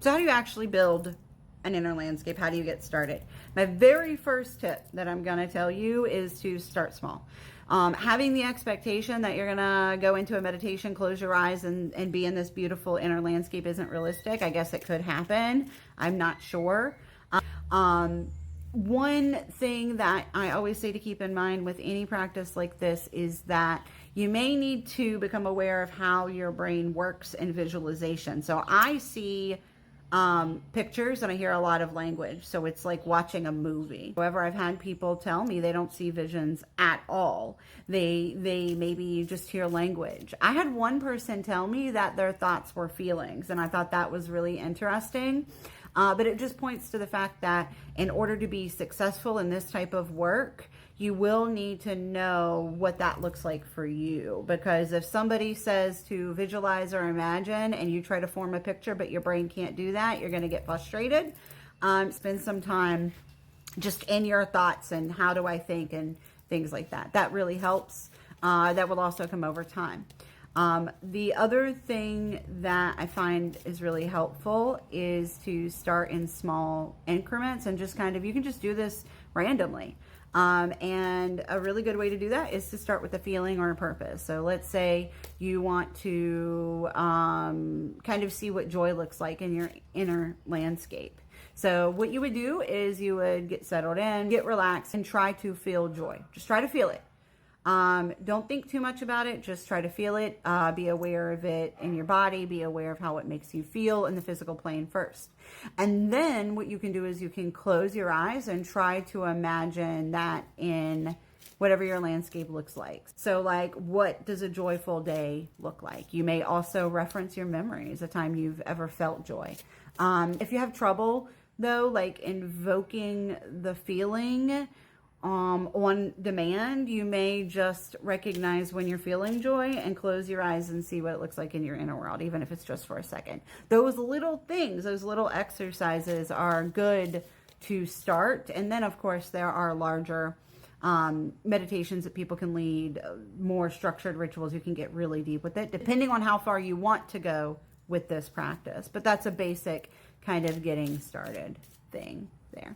So how do you actually build an inner landscape? How do you get started? My very first tip that I'm going to tell you is to start small. Having the expectation that you're going to go into a meditation, close your eyes, and be in this beautiful inner landscape isn't realistic. I guess it could happen. I'm not sure. One thing that I always say to keep in mind with any practice like this is that you may need to become aware of how your brain works in visualization. So I see pictures and I hear a lot of language. So it's like watching a movie. However, I've had people tell me they don't see visions at all. They maybe just hear language. I had one person tell me that their thoughts were feelings, and I thought that was really interesting. But it just points to the fact that in order to be successful in this type of work, you will need to know what that looks like for you. Because if somebody says to visualize or imagine and you try to form a picture, but your brain can't do that, you're going to get frustrated. Spend some time just in your thoughts and how do I think and things like that. That really helps. That will also come over time. The other thing that I find is really helpful is to start in small increments and just kind of, you can just do this randomly. And a really good way to do that is to start with a feeling or a purpose. So let's say you want to kind of see what joy looks like in your inner landscape. So what you would do is you would get settled in, get relaxed, and try to feel joy. Just try to feel it. Don't think too much about it. Just try to feel it. Be aware of it in your body. Be aware of how it makes you feel in the physical plane first. And then what you can do is you can close your eyes and try to imagine that in whatever your landscape looks like. So like, what does a joyful day look like? You may also reference your memories, a time you've ever felt joy. If you have trouble though, like invoking the feeling, on demand, you may just recognize when you're feeling joy and close your eyes and see what it looks like in your inner world, even if it's just for a second. Those little things, those little exercises are good to start. And then, of course, there are larger meditations that people can lead, more structured rituals. You can get really deep with it, depending on how far you want to go with this practice. But that's a basic kind of getting started thing there.